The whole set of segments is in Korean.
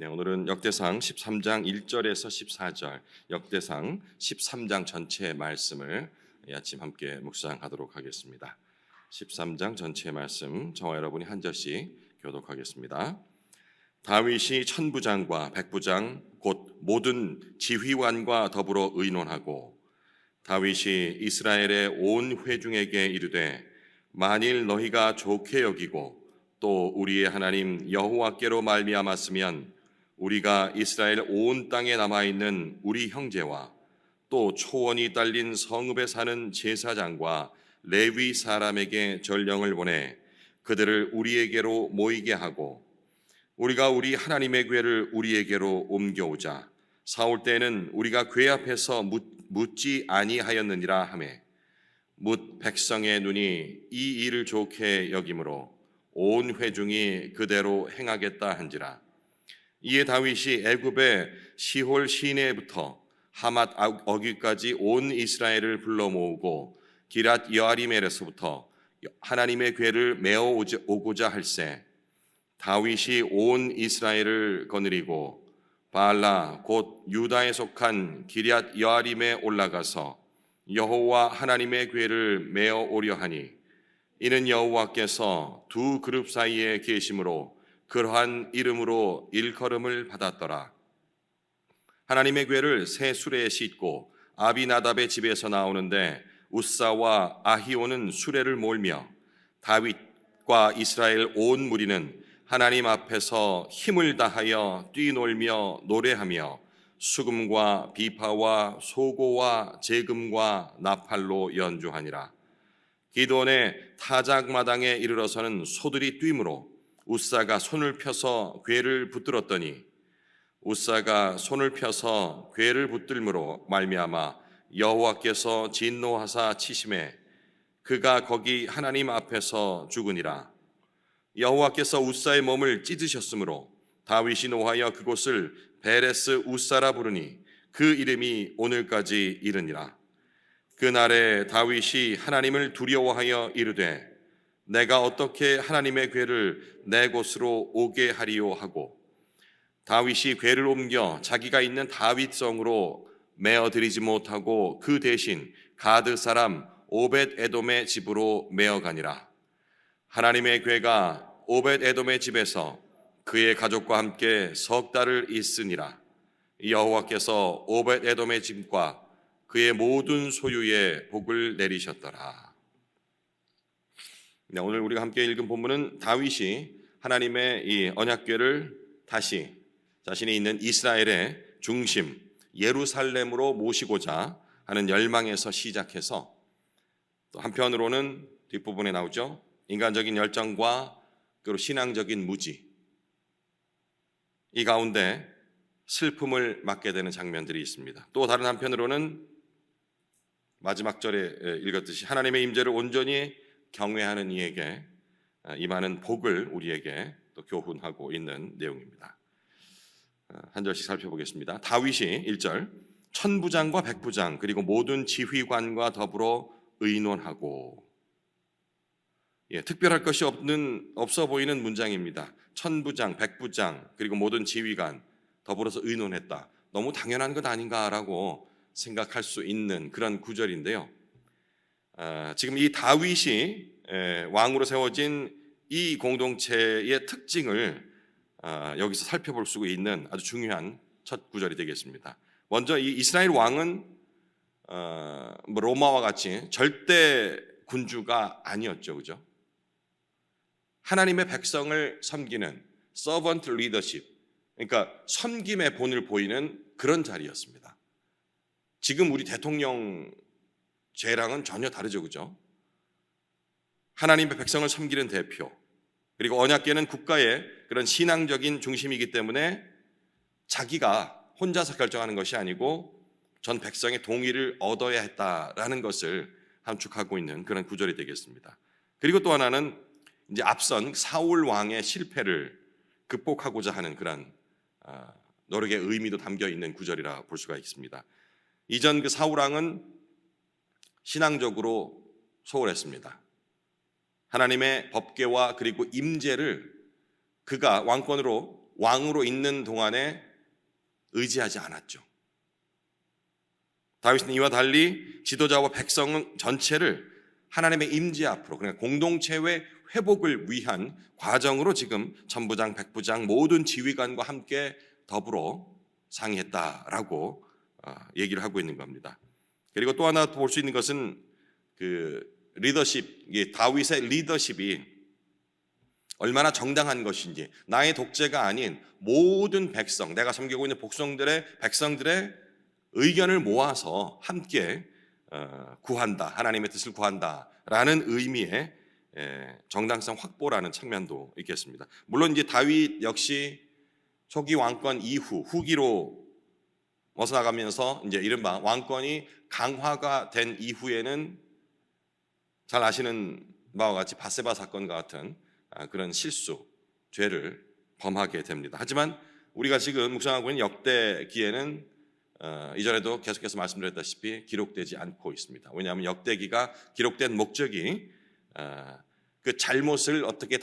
네, 오늘은 역대상 13장 1절에서 14절, 역대상 13장 전체의 말씀을 이 아침 함께 묵상하도록 하겠습니다. 13장 전체의 말씀 저와 여러분이 한 절씩 교독하겠습니다. 다윗이 천부장과 백부장 곧 모든 지휘관과 더불어 의논하고 다윗이 이스라엘의 온 회중에게 이르되 만일 너희가 좋게 여기고 또 우리의 하나님 여호와께로 말미암았으면 우리가 이스라엘 온 땅에 남아있는 우리 형제와 또 초원이 딸린 성읍에 사는 제사장과 레위 사람에게 전령을 보내 그들을 우리에게로 모이게 하고 우리가 우리 하나님의 궤를 우리에게로 옮겨오자. 사올 때는 우리가 궤 앞에서 묻지 아니하였느니라 하매 뭇 백성의 눈이 이 일을 좋게 여김으로 온 회중이 그대로 행하겠다 한지라. 이에 다윗이 애굽의 시홀 시내부터 하맛 어귀까지 온 이스라엘을 불러 모으고 기랏 여아림에서부터 하나님의 궤를 메어 오고자 할세 다윗이 온 이스라엘을 거느리고 바알라 곧 유다에 속한 기럇 여아림에 올라가서 여호와 하나님의 궤를 메어 오려 하니 이는 여호와께서 두 그룹 사이에 계심으로 그러한 이름으로 일컬음을 받았더라. 하나님의 궤를 새 수레에 싣고 아비나답의 집에서 나오는데 우사와 아히오는 수레를 몰며 다윗과 이스라엘 온 무리는 하나님 앞에서 힘을 다하여 뛰놀며 노래하며 수금과 비파와 소고와 제금과 나팔로 연주하니라. 기드온의 타작마당에 이르러서는 소들이 뛰므로 우사가 손을 펴서 궤를 붙들었더니 우사가 손을 펴서 궤를 붙들므로 말미암아 여호와께서 진노하사 치심에 그가 거기 하나님 앞에서 죽으니라. 여호와께서 우사의 몸을 찢으셨으므로 다윗이 노하여 그곳을 베레스 우사라 부르니 그 이름이 오늘까지 이르니라. 그날에 다윗이 하나님을 두려워하여 이르되 내가 어떻게 하나님의 궤를 내 곳으로 오게 하리요 하고 다윗이 궤를 옮겨 자기가 있는 다윗성으로 메어들이지 못하고 그 대신 가드 사람 오벳 에돔의 집으로 메어가니라. 하나님의 궤가 오벳 에돔의 집에서 그의 가족과 함께 석 달을 있으니라. 여호와께서 오벳 에돔의 집과 그의 모든 소유에 복을 내리셨더라. 네, 오늘 우리가 함께 읽은 본문은 다윗이 하나님의 이 언약궤를 다시 자신이 있는 이스라엘의 중심 예루살렘으로 모시고자 하는 열망에서 시작해서 또 한편으로는 뒷부분에 나오죠. 인간적인 열정과 그리고 신앙적인 무지, 이 가운데 슬픔을 맞게 되는 장면들이 있습니다. 또 다른 한편으로는 마지막 절에 읽었듯이 하나님의 임재를 온전히 경외하는 이에게 임하는 복을 우리에게 또 교훈하고 있는 내용입니다. 한 절씩 살펴보겠습니다. 다윗이 1절 천부장과 백부장 그리고 모든 지휘관과 더불어 의논하고, 특별할 것이 없어 보이는 문장입니다. 천부장, 백부장 그리고 모든 지휘관 더불어서 의논했다. 너무 당연한 것 아닌가라고 생각할 수 있는 그런 구절인데요. 지금 이 다윗이 왕으로 세워진 이 공동체의 특징을 여기서 살펴볼 수 있는 아주 중요한 첫 구절이 되겠습니다. 먼저 이 이스라엘 왕은 로마와 같이 절대 군주가 아니었죠, 그죠? 하나님의 백성을 섬기는 서번트 리더십, 그러니까 섬김의 본을 보이는 그런 자리였습니다. 지금 우리 대통령 죄랑은 전혀 다르죠, 그죠? 하나님의 백성을 섬기는 대표, 그리고 언약궤는 국가의 그런 신앙적인 중심이기 때문에 자기가 혼자서 결정하는 것이 아니고 전 백성의 동의를 얻어야 했다라는 것을 함축하고 있는 그런 구절이 되겠습니다. 그리고 또 하나는 이제 앞선 사울 왕의 실패를 극복하고자 하는 그런 노력의 의미도 담겨 있는 구절이라 볼 수가 있습니다. 이전 그 사울 왕은 신앙적으로 소홀했습니다. 하나님의 법궤와 그리고 임재를 그가 왕권으로 왕으로 있는 동안에 의지하지 않았죠. 다윗은 이와 달리 지도자와 백성 전체를 하나님의 임재 앞으로, 그러니까 공동체의 회복을 위한 과정으로 지금 천부장, 백부장 모든 지휘관과 함께 더불어 상의했다라고 얘기를 하고 있는 겁니다. 그리고 또 하나 볼 수 있는 것은 그 리더십, 다윗의 리더십이 얼마나 정당한 것인지, 나의 독재가 아닌 모든 백성, 내가 섬기고 있는 백성들의 의견을 모아서 함께 구한다, 하나님의 뜻을 구한다라는 의미의 정당성 확보라는 측면도 있겠습니다. 물론 이제 다윗 역시 초기 왕권 이후 후기로 벗어나가면서 이제 이른바 왕권이 강화가 된 이후에는 잘 아시는 바와 같이 밧세바 사건과 같은 그런 실수, 죄를 범하게 됩니다. 하지만 우리가 지금 묵상하고 있는 역대기에는 이전에도 계속해서 말씀드렸다시피 기록되지 않고 있습니다. 왜냐하면 역대기가 기록된 목적이 그 잘못을 어떻게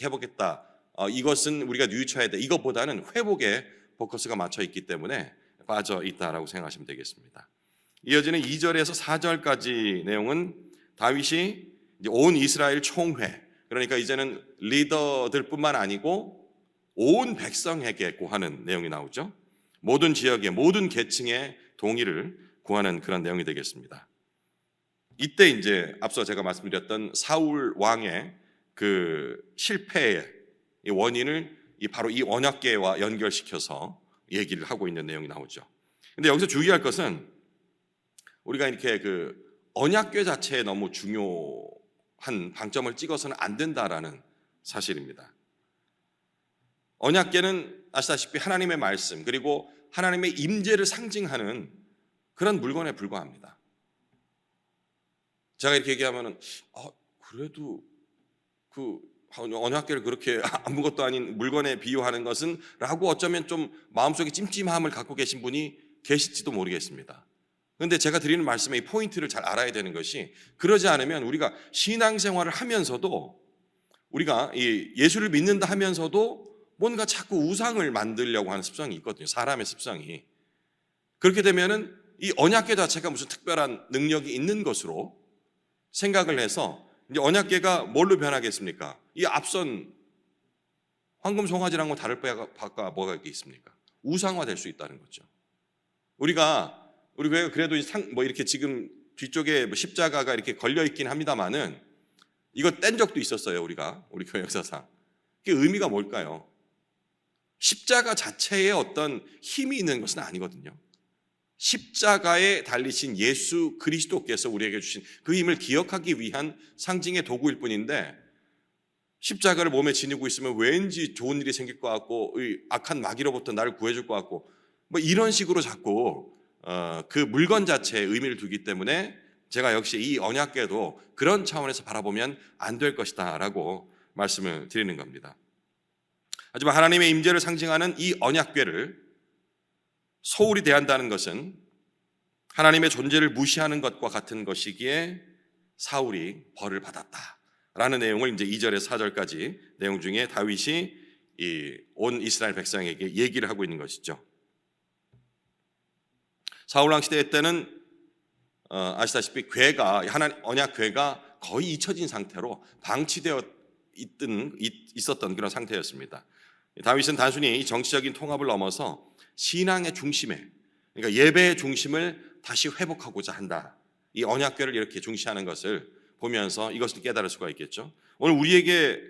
회복했다, 이것은 우리가 뉘우쳐야 돼, 이것보다는 회복에 포커스가 맞춰 있기 때문에 빠져 있다라고 생각하시면 되겠습니다. 이어지는 2절에서 4절까지 내용은 다윗이 이제 온 이스라엘 총회, 그러니까 이제는 리더들뿐만 아니고 온 백성에게 구하는 내용이 나오죠. 모든 지역의 모든 계층의 동의를 구하는 그런 내용이 되겠습니다. 이때 이제 앞서 제가 말씀드렸던 사울 왕의 그 실패의 원인을 바로 이 언약궤와 연결시켜서 얘기를 하고 있는 내용이 나오죠. 근데 여기서 주의할 것은 우리가 이렇게 그 언약궤 자체에 너무 중요한 방점을 찍어서는 안 된다라는 사실입니다. 언약궤는 아시다시피 하나님의 말씀 그리고 하나님의 임재를 상징하는 그런 물건에 불과합니다. 제가 이렇게 얘기하면은 그래도 그 언약궤를 그렇게 아무것도 아닌 물건에 비유하는 것은 라고 어쩌면 좀 마음속에 찜찜함을 갖고 계신 분이 계실지도 모르겠습니다. 그런데 제가 드리는 말씀의 이 포인트를 잘 알아야 되는 것이, 그러지 않으면 우리가 신앙생활을 하면서도 우리가 이 예수를 믿는다 하면서도 뭔가 자꾸 우상을 만들려고 하는 습성이 있거든요. 사람의 습성이. 그렇게 되면은 이 언약궤 자체가 무슨 특별한 능력이 있는 것으로 생각을 해서 이제 언약궤가 뭘로 변하겠습니까? 이 앞선 황금 송아지랑은 다를 바가 뭐가 있습니까? 우상화될 수 있다는 거죠. 우리 교회가 그래도 이렇게 지금 뒤쪽에 십자가가 이렇게 걸려 있긴 합니다만은 이거 뗀 적도 있었어요. 우리 교회 역사상. 그게 의미가 뭘까요? 십자가 자체에 어떤 힘이 있는 것은 아니거든요. 십자가에 달리신 예수 그리스도께서 우리에게 주신 그 힘을 기억하기 위한 상징의 도구일 뿐인데, 십자가를 몸에 지니고 있으면 왠지 좋은 일이 생길 것 같고 악한 마귀로부터 나를 구해줄 것 같고 뭐 이런 식으로 자꾸 그 물건 자체에 의미를 두기 때문에 제가 역시 이 언약궤도 그런 차원에서 바라보면 안 될 것이다 라고 말씀을 드리는 겁니다. 하지만 하나님의 임재를 상징하는 이 언약궤를 소홀히 대한다는 것은 하나님의 존재를 무시하는 것과 같은 것이기에 사울이 벌을 받았다라는 내용을 이제 2절에서 4절까지 내용 중에 다윗이 온 이스라엘 백성에게 얘기를 하고 있는 것이죠. 사울 왕 시대 때는 아시다시피 언약궤가 거의 잊혀진 상태로 방치되어 있었던 그런 상태였습니다. 다윗은 단순히 정치적인 통합을 넘어서 신앙의 중심에, 그러니까 예배의 중심을 다시 회복하고자 한다. 이 언약궤를 이렇게 중시하는 것을 보면서 이것을 깨달을 수가 있겠죠. 오늘 우리에게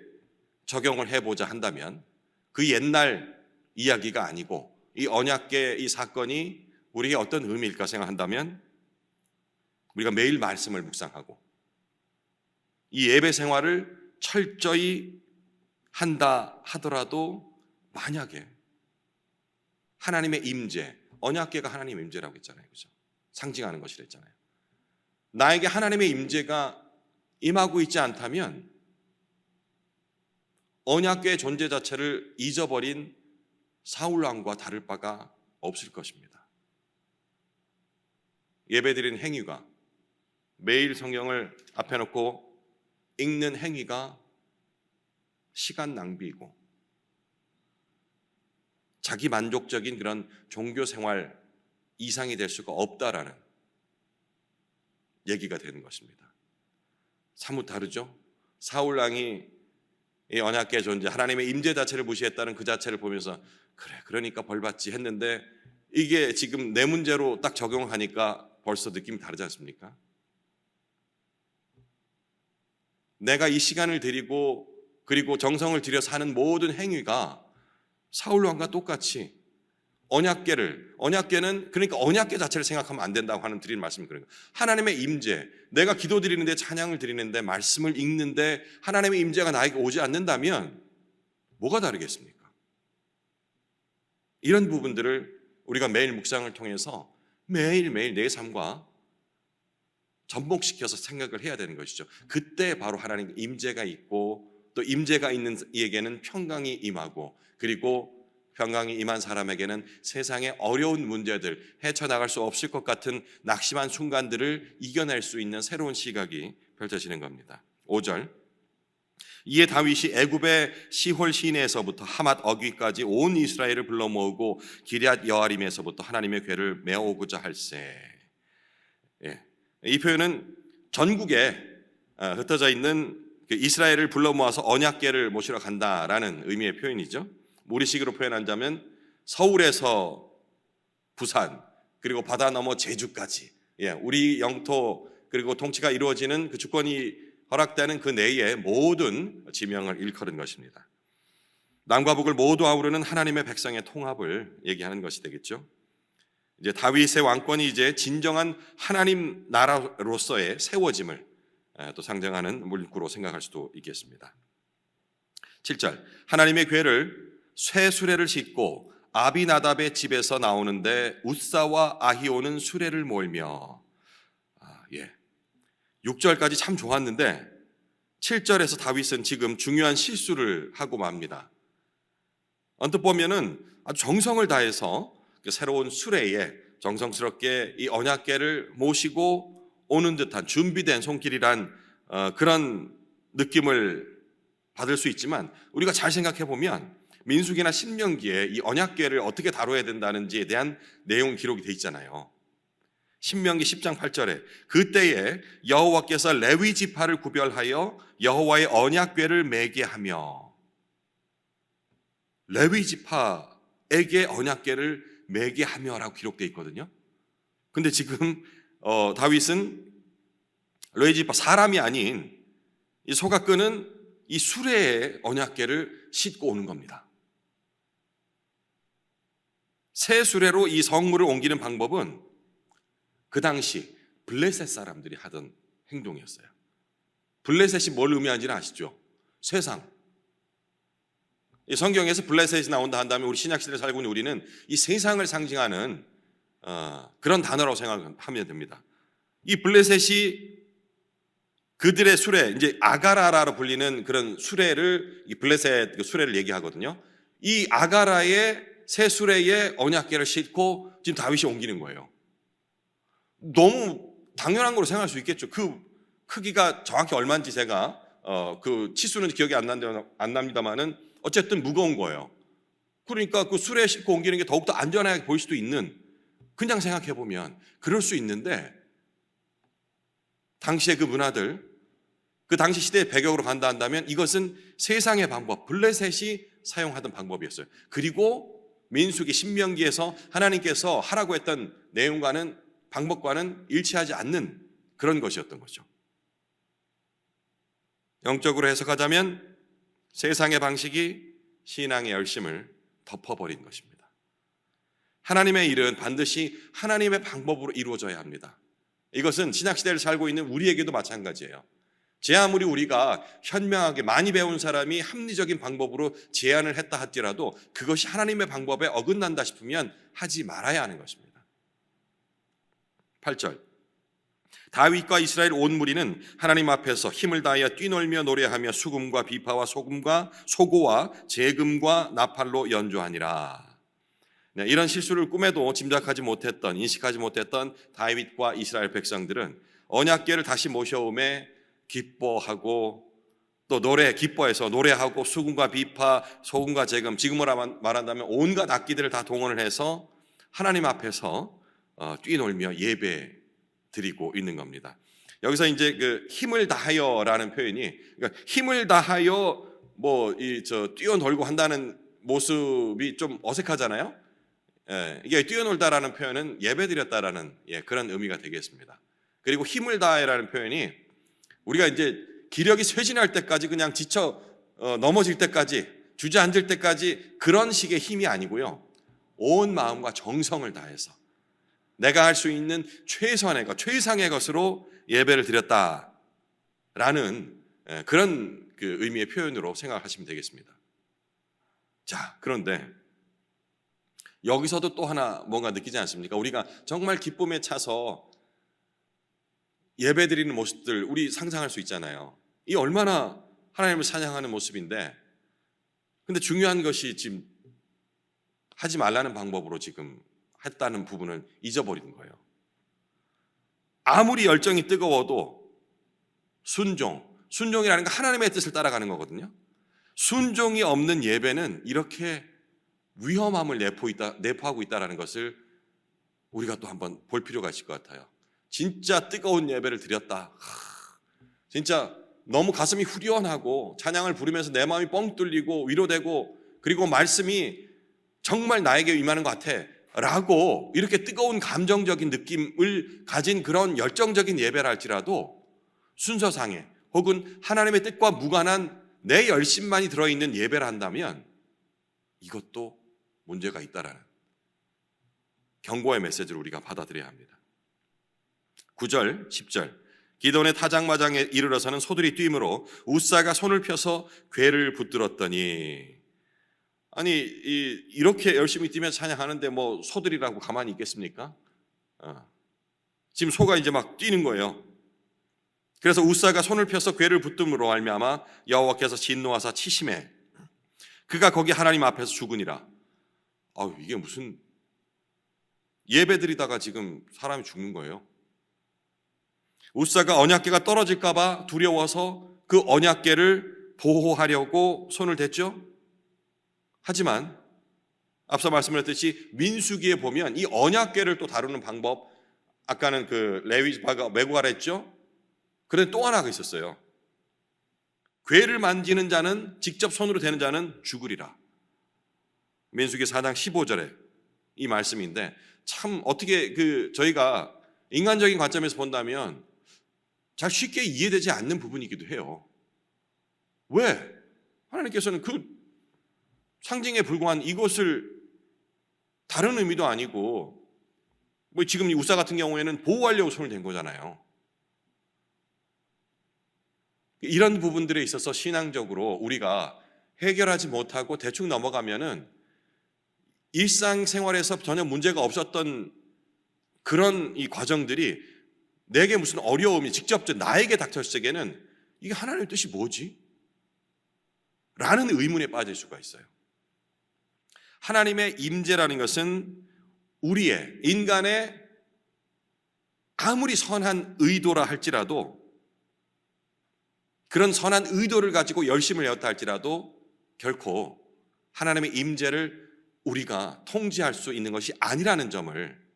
적용을 해보자 한다면 그 옛날 이야기가 아니고 이 언약궤 이 사건이 우리에게 어떤 의미일까 생각한다면, 우리가 매일 말씀을 묵상하고 이 예배 생활을 철저히 한다 하더라도 만약에 하나님의 임재, 언약궤가 하나님의 임재라고 했잖아요. 그죠? 상징하는 것이라 했잖아요. 나에게 하나님의 임재가 임하고 있지 않다면 언약궤의 존재 자체를 잊어버린 사울 왕과 다를 바가 없을 것입니다. 예배드리는 행위가, 매일 성경을 앞에 놓고 읽는 행위가 시간 낭비이고 자기 만족적인 그런 종교 생활 이상이 될 수가 없다라는 얘기가 되는 것입니다. 사뭇 다르죠? 사울 왕이 이 언약궤 존재, 하나님의 임재 자체를 무시했다는 그 자체를 보면서 그래, 그러니까 벌받지 했는데 이게 지금 내 문제로 딱 적용하니까 벌써 느낌이 다르지 않습니까? 내가 이 시간을 들이고 그리고 정성을 들여서 하는 모든 행위가 사울 왕과 똑같이 언약궤는 그러니까 언약궤 자체를 생각하면 안 된다고 하는 드리는 말씀이 그런 거예요. 하나님의 임재, 내가 기도 드리는데 찬양을 드리는데 말씀을 읽는데 하나님의 임재가 나에게 오지 않는다면 뭐가 다르겠습니까? 이런 부분들을 우리가 매일 묵상을 통해서 매일매일 내 삶과 접목시켜서 생각을 해야 되는 것이죠. 그때 바로 하나님 임재가 있고 또 임재가 있는 이에게는 평강이 임하고 그리고 평강이 임한 사람에게는 세상의 어려운 문제들, 헤쳐나갈 수 없을 것 같은 낙심한 순간들을 이겨낼 수 있는 새로운 시각이 펼쳐지는 겁니다. 5절, 이에 다윗이 애굽의 시홀 시내에서부터 하맛 어귀까지 온 이스라엘을 불러 모으고 기럇 여아림에서부터 하나님의 궤를 메어오고자 할세. 이 표현은 전국에 흩어져 있는 이스라엘을 불러 모아서 언약궤를 모시러 간다라는 의미의 표현이죠. 우리식으로 표현한다면 서울에서 부산 그리고 바다 넘어 제주까지 우리 영토 그리고 통치가 이루어지는 그 주권이 허락되는 그 내의 모든 지명을 일컬은 것입니다. 남과 북을 모두 아우르는 하나님의 백성의 통합을 얘기하는 것이 되겠죠. 이제 다윗의 왕권이 이제 진정한 하나님 나라로서의 세워짐을 또 상징하는 문구로 생각할 수도 있겠습니다. 7절, 하나님의 궤를 쇠 수레를 싣고 아비나답의 집에서 나오는데 웃사와 아히오는 수레를 몰며 6절까지 참 좋았는데 7절에서 다윗은 지금 중요한 실수를 하고 맙니다. 언뜻 보면은 아주 정성을 다해서 새로운 수레에 정성스럽게 이 언약궤를 모시고 오는 듯한 준비된 손길이란 그런 느낌을 받을 수 있지만 우리가 잘 생각해 보면 민수기나 신명기에 이 언약궤를 어떻게 다뤄야 된다는지에 대한 내용 기록이 돼 있잖아요. 신명기 10장 8절에 그때에 여호와께서 레위 지파를 구별하여 여호와의 언약궤를 매게 하며, 레위 지파에게 언약궤를 매게 하며라고 기록되어 있거든요. 근데 지금 다윗은 레위 지파 사람이 아닌 이 소각끄는 이 수레에 언약궤를 싣고 오는 겁니다. 새 수레로 이 성물을 옮기는 방법은 그 당시 블레셋 사람들이 하던 행동이었어요. 블레셋이 뭘 의미하는지는 아시죠? 세상. 이 성경에서 블레셋이 나온다 한다면 우리 신약시대에 살고 있는 우리는 이 세상을 상징하는 그런 단어라고 생각하면 됩니다. 이 블레셋이 그들의 수레, 이제 아가라라로 불리는 그런 수레를, 이 블레셋 수레를 얘기하거든요. 이 아가라의 새 수레에 언약궤를 싣고 지금 다윗이 옮기는 거예요. 너무 당연한 걸로 생각할 수 있겠죠. 그 크기가 정확히 얼마인지 제가 그 치수는 기억이 안 납니다만은 어쨌든 무거운 거예요. 그러니까 그 수레에 싣고 옮기는 게 더욱더 안전하게 보일 수도 있는, 그냥 생각해 보면 그럴 수 있는데 당시의 그 문화들, 그 당시 시대의 배경으로 간다 한다면 이것은 세상의 방법, 블레셋이 사용하던 방법이었어요. 그리고 민수기 신명기에서 하나님께서 하라고 했던 내용과는, 방법과는 일치하지 않는 그런 것이었던 거죠. 영적으로 해석하자면 세상의 방식이 신앙의 열심을 덮어버린 것입니다. 하나님의 일은 반드시 하나님의 방법으로 이루어져야 합니다. 이것은 신약시대를 살고 있는 우리에게도 마찬가지예요. 제 아무리 우리가 현명하게 많이 배운 사람이 합리적인 방법으로 제안을 했다 할지라도 그것이 하나님의 방법에 어긋난다 싶으면 하지 말아야 하는 것입니다. 8절, 다윗과 이스라엘 온 무리는 하나님 앞에서 힘을 다하여 뛰놀며 노래하며 수금과 비파와 소고와 재금과 나팔로 연주하니라. 이런 실수를 꿈에도 짐작하지 못했던, 인식하지 못했던 다윗과 이스라엘 백성들은 언약궤를 다시 모셔오매 기뻐하고 또 노래 기뻐해서 노래하고 수금과 비파, 소금과 재금, 지금으로 말한다면 온갖 악기들을 다 동원을 해서 하나님 앞에서 뛰놀며 예배 드리고 있는 겁니다. 여기서 이제 그 힘을 다하여라는 표현이, 그러니까 힘을 다하여 뛰어놀고 한다는 모습이 좀 어색하잖아요. 이게 뛰어놀다라는 표현은 예배드렸다라는 그런 의미가 되겠습니다. 그리고 힘을 다해라는 표현이 우리가 이제 기력이 쇠진할 때까지 그냥 지쳐 넘어질 때까지 주저앉을 때까지 그런 식의 힘이 아니고요. 온 마음과 정성을 다해서 내가 할 수 있는 최선의 것, 최상의 것으로 예배를 드렸다라는 그런 그 의미의 표현으로 생각하시면 되겠습니다. 자, 그런데 여기서도 또 하나 뭔가 느끼지 않습니까? 우리가 정말 기쁨에 차서 예배드리는 모습들 우리 상상할 수 있잖아요. 이 얼마나 하나님을 찬양하는 모습인데, 근데 중요한 것이 지금 하지 말라는 방법으로 지금 했다는 부분을 잊어버리는 거예요. 아무리 열정이 뜨거워도 순종이라는 건 하나님의 뜻을 따라가는 거거든요. 순종이 없는 예배는 이렇게 위험함을 내포하고 있다는 것을 우리가 또 한번 볼 필요가 있을 것 같아요. 진짜 뜨거운 예배를 드렸다. 진짜 너무 가슴이 후련하고 찬양을 부르면서 내 마음이 뻥 뚫리고 위로되고 그리고 말씀이 정말 나에게 임하는 것 같아 라고 이렇게 뜨거운 감정적인 느낌을 가진 그런 열정적인 예배를 할지라도 순서상에 혹은 하나님의 뜻과 무관한 내 열심만이 들어있는 예배를 한다면 이것도 문제가 있다라는 경고의 메시지를 우리가 받아들여야 합니다. 9절, 10절 기드온의 타작마장에 이르러서는 소들이 뛰므로 웃사가 손을 펴서 궤를 붙들었더니, 아니 이렇게 열심히 뛰면서 찬양하는데 뭐 소들이라고 가만히 있겠습니까? 지금 소가 이제 막 뛰는 거예요. 그래서 웃사가 손을 펴서 궤를 붙듦으로 말미암아 여호와께서 진노하사 치심해 그가 거기 하나님 앞에서 죽으니라. 이게 무슨 예배드리다가 지금 사람이 죽는 거예요. 웃사가 언약궤가 떨어질까 봐 두려워서 그 언약궤를 보호하려고 손을 댔죠. 하지만 앞서 말씀드렸듯이 민수기에 보면 이 언약궤를 또 다루는 방법, 아까는 그 레위지파가 메고 가라 했죠. 그런데 또 하나가 있었어요. 궤를 만지는 자는, 직접 손으로 대는 자는 죽으리라. 민수기 4장 15절에 이 말씀인데, 참 어떻게 저희가 인간적인 관점에서 본다면 잘 쉽게 이해되지 않는 부분이기도 해요. 왜? 하나님께서는 그 상징에 불과한 이것을 다른 의미도 아니고, 지금 이 우사 같은 경우에는 보호하려고 손을 댄 거잖아요. 이런 부분들에 있어서 신앙적으로 우리가 해결하지 못하고 대충 넘어가면은 일상생활에서 전혀 문제가 없었던 그런 이 과정들이 내게 무슨 어려움이 직접적 나에게 닥쳤을 적에는 이게 하나님의 뜻이 뭐지? 라는 의문에 빠질 수가 있어요. 하나님의 임재라는 것은 우리의 인간의 아무리 선한 의도라 할지라도, 그런 선한 의도를 가지고 열심을 내었다 할지라도 결코 하나님의 임재를 우리가 통제할 수 있는 것이 아니라는 점을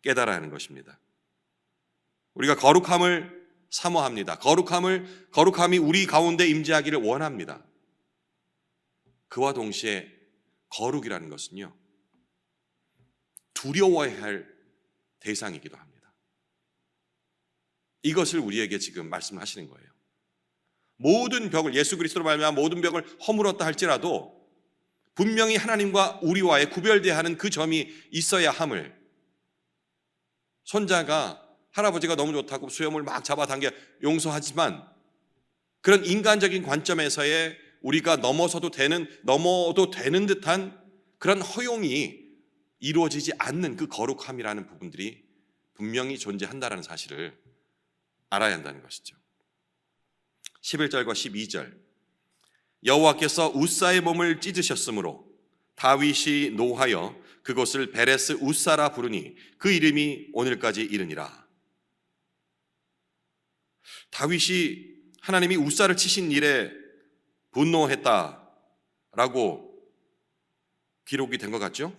깨달아야 하는 것입니다. 우리가 거룩함을 사모합니다. 거룩함이 우리 가운데 임재하기를 원합니다. 그와 동시에 거룩이라는 것은요, 두려워해야 할 대상이기도 합니다. 이것을 우리에게 지금 말씀하시는 거예요. 모든 벽을, 예수 그리스도로 말미암아 모든 벽을 허물었다 할지라도 분명히 하나님과 우리와의 구별돼야 하는 그 점이 있어야 함을, 손자가 할아버지가 너무 좋다고 수염을 막 잡아당겨 용서하지만 그런 인간적인 관점에서의 우리가 넘어도 되는 듯한 그런 허용이 이루어지지 않는 그 거룩함이라는 부분들이 분명히 존재한다는 사실을 알아야 한다는 것이죠. 11절과 12절 여호와께서 웃사의 몸을 찢으셨으므로 다윗이 노하여 그곳을 베레스 웃사라 부르니 그 이름이 오늘까지 이르니라. 다윗이 하나님이 우사를 치신 일에 분노했다라고 기록이 된 것 같죠?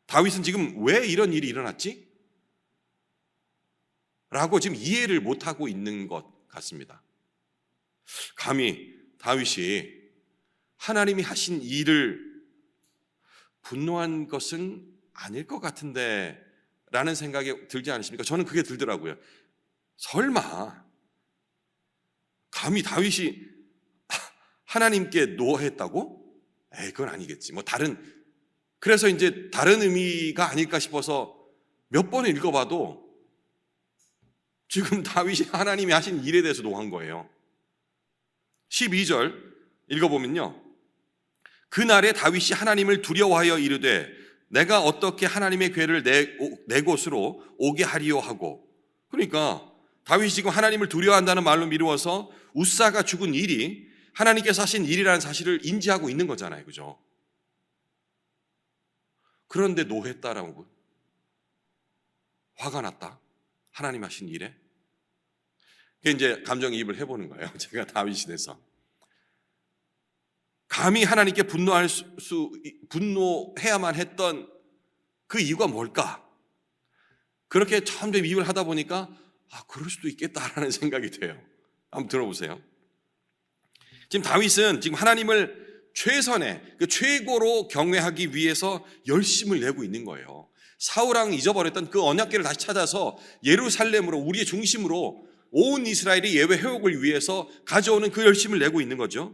다윗은 지금 왜 이런 일이 일어났지? 라고 지금 이해를 못하고 있는 것 같습니다. 감히 다윗이 하나님이 하신 일을 분노한 것은 아닐 것 같은데 라는 생각이 들지 않으십니까? 저는 그게 들더라고요. 설마 감히 다윗이 하나님께 노했다고? 에이, 그건 아니겠지. 그래서 이제 다른 의미가 아닐까 싶어서 몇 번을 읽어봐도 지금 다윗이 하나님이 하신 일에 대해서 노한 거예요. 12절 읽어보면요, 그날에 다윗이 하나님을 두려워하여 이르되 내가 어떻게 하나님의 궤를 내 곳으로 오게 하리요 하고, 그러니까 다윗이 지금 하나님을 두려워한다는 말로 미루어서 우사가 죽은 일이 하나님께서 하신 일이라는 사실을 인지하고 있는 거잖아요. 그죠? 그런데 노했다라고, 화가 났다, 하나님 하신 일에. 그게 이제 감정이입을 해보는 거예요. 제가 다윗이 돼서 감히 하나님께 분노해야만 했던 그 이유가 뭘까? 그렇게 점점 이입을 하다 보니까 그럴 수도 있겠다라는 생각이 돼요. 한번 들어보세요. 지금 다윗은 지금 하나님을 최선의, 최고로 경외하기 위해서 열심을 내고 있는 거예요. 사울왕 잊어버렸던 그 언약궤를 다시 찾아서 예루살렘으로, 우리의 중심으로 온 이스라엘의 예외 회복을 위해서 가져오는 그 열심을 내고 있는 거죠.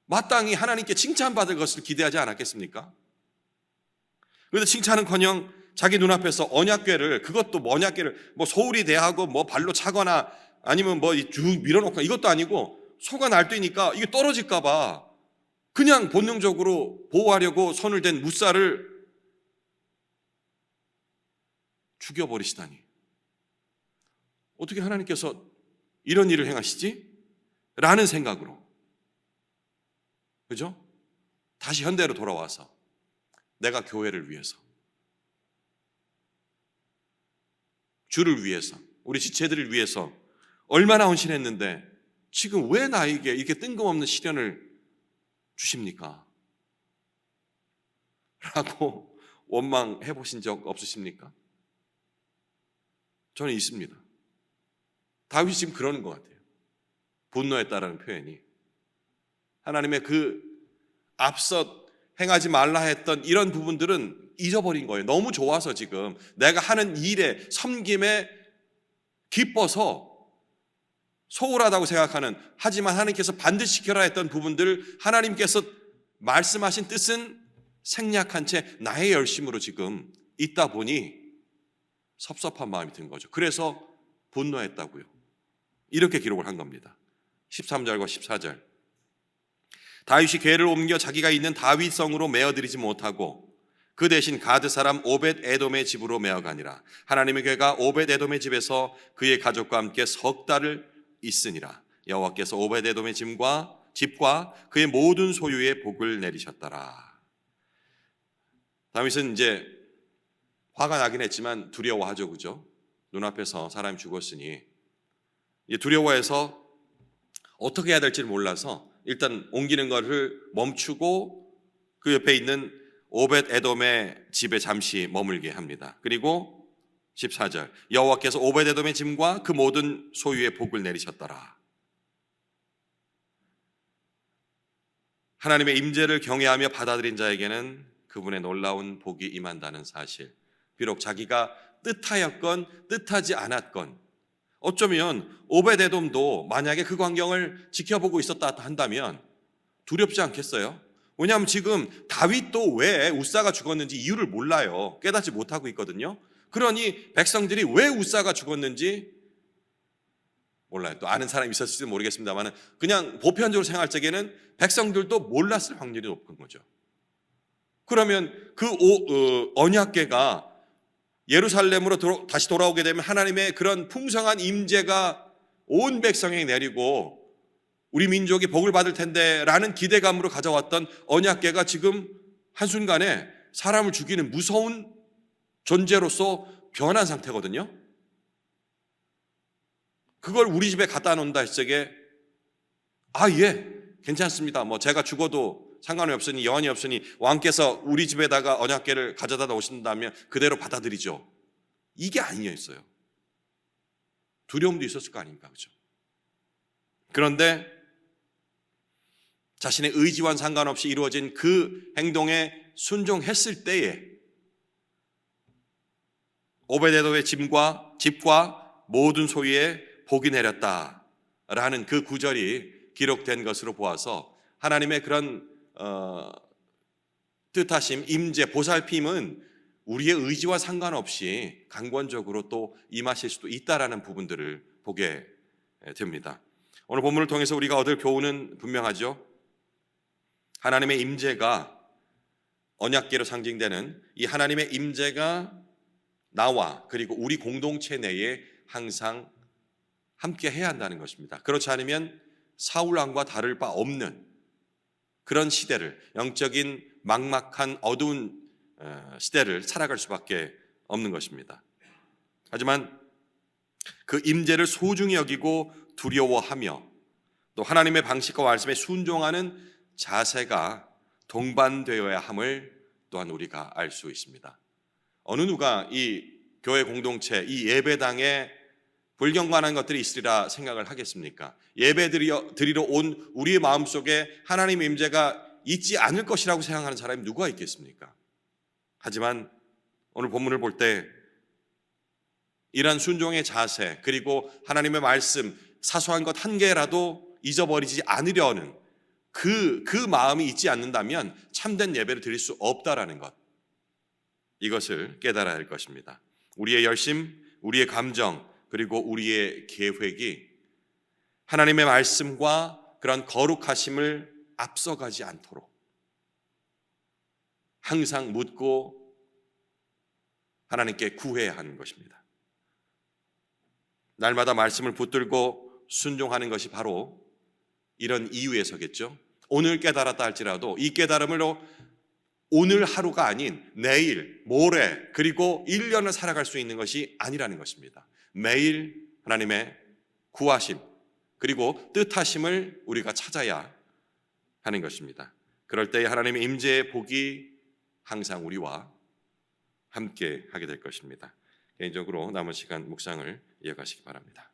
마땅히 하나님께 칭찬받을 것을 기대하지 않았겠습니까? 그런데 칭찬은커녕 자기 눈앞에서 언약궤를, 그것도 언약궤를 소울이 대하고 발로 차거나 아니면 쭉 밀어놓거나 이것도 아니고, 소가 날뛰니까 이게 떨어질까 봐 그냥 본능적으로 보호하려고 손을 댄 무사를 죽여버리시다니, 어떻게 하나님께서 이런 일을 행하시지? 라는 생각으로, 그죠? 다시 현대로 돌아와서 내가 교회를 위해서, 주를 위해서, 우리 지체들을 위해서 얼마나 헌신했는데 지금 왜 나에게 이렇게 뜬금없는 시련을 주십니까? 라고 원망해 보신 적 없으십니까? 저는 있습니다. 다윗이 지금 그러는 것 같아요. 분노했다라는 표현이 하나님의 그 앞서 행하지 말라 했던 이런 부분들은 잊어버린 거예요. 너무 좋아서 지금 내가 하는 일에, 섬김에 기뻐서 소홀하다고 생각하는, 하지만 하나님께서 반드시 지켜라 했던 부분들을 하나님께서 말씀하신 뜻은 생략한 채 나의 열심으로 지금 있다 보니 섭섭한 마음이 든 거죠. 그래서 분노했다고요. 이렇게 기록을 한 겁니다. 13절과 14절. 다윗이 궤를 옮겨 자기가 있는 다윗성으로 메어들이지 못하고 그 대신 가드 사람 오벳 에돔의 집으로 메어가니라. 하나님의 궤가 오벳 에돔의 집에서 그의 가족과 함께 석 달을 있으니라. 여호와께서 오벳 에돔의 집과 그의 모든 소유에 복을 내리셨더라. 다윗은 이제 화가 나긴 했지만 두려워하죠, 그죠? 눈앞에서 사람이 죽었으니 두려워해서 어떻게 해야 될지를 몰라서 일단 옮기는 것을 멈추고 그 옆에 있는 오벳 에돔의 집에 잠시 머물게 합니다. 그리고 14절, 여호와께서 오벳 에돔의 짐과 그 모든 소유의 복을 내리셨더라. 하나님의 임재를 경외하며 받아들인 자에게는 그분의 놀라운 복이 임한다는 사실, 비록 자기가 뜻하였건 뜻하지 않았건, 어쩌면 오벳 에돔도 만약에 그 광경을 지켜보고 있었다 한다면 두렵지 않겠어요? 왜냐하면 지금 다윗도 왜 우사가 죽었는지 이유를 몰라요. 깨닫지 못하고 있거든요. 그러니 백성들이 왜 우사가 죽었는지 몰라요. 또 아는 사람이 있었을지 모르겠습니다만 그냥 보편적으로 생각할 적에는 백성들도 몰랐을 확률이 높은 거죠. 그러면 그 언약궤가 예루살렘으로 다시 돌아오게 되면 하나님의 그런 풍성한 임재가 온 백성에게 내리고 우리 민족이 복을 받을 텐데 라는 기대감으로 가져왔던 언약궤가 지금 한순간에 사람을 죽이는 무서운 존재로서 변한 상태거든요. 그걸 우리 집에 갖다 놓는다 했을 적에 예, 괜찮습니다. 뭐 제가 죽어도 상관이 없으니 여한이 없으니 왕께서 우리 집에다가 언약궤를 가져다 놓으신다면 그대로 받아들이죠. 이게 아니었어요. 두려움도 있었을 거 아닙니까? 그렇죠? 그런데 자신의 의지와는 상관없이 이루어진 그 행동에 순종했을 때에 오베데돔의 집과 모든 소유에 복이 내렸다라는 그 구절이 기록된 것으로 보아서 하나님의 그런 뜻하심, 임재, 보살핌은 우리의 의지와 상관없이 강권적으로 또 임하실 수도 있다라는 부분들을 보게 됩니다. 오늘 본문을 통해서 우리가 얻을 교훈은 분명하죠. 하나님의 임재가 언약궤로 상징되는 이 하나님의 임재가 나와 그리고 우리 공동체 내에 항상 함께 해야 한다는 것입니다. 그렇지 않으면 사울 왕과 다를 바 없는 그런 시대를, 영적인 막막한 어두운 시대를 살아갈 수밖에 없는 것입니다. 하지만 그 임재를 소중히 여기고 두려워하며 또 하나님의 방식과 말씀에 순종하는 자세가 동반되어야 함을 또한 우리가 알 수 있습니다. 어느 누가 이 교회 공동체, 이 예배당에 불경건한 것들이 있으리라 생각을 하겠습니까? 예배 드리러 온 우리의 마음속에 하나님의 임재가 있지 않을 것이라고 생각하는 사람이 누가 있겠습니까? 하지만 오늘 본문을 볼 때 이러한 순종의 자세, 그리고 하나님의 말씀, 사소한 것 한 개라도 잊어버리지 않으려는 그 마음이 있지 않는다면 참된 예배를 드릴 수 없다라는 것, 이것을 깨달아야 할 것입니다. 우리의 열심, 우리의 감정, 그리고 우리의 계획이 하나님의 말씀과 그런 거룩하심을 앞서가지 않도록 항상 묻고 하나님께 구해야 하는 것입니다. 날마다 말씀을 붙들고 순종하는 것이 바로 이런 이유에서겠죠. 오늘 깨달았다 할지라도 이 깨달음으로 오늘 하루가 아닌 내일, 모레, 그리고 1년을 살아갈 수 있는 것이 아니라는 것입니다. 매일 하나님의 구하심 그리고 뜻하심을 우리가 찾아야 하는 것입니다. 그럴 때 하나님의 임재의 복이 항상 우리와 함께 하게 될 것입니다. 개인적으로 남은 시간 묵상을 이어가시기 바랍니다.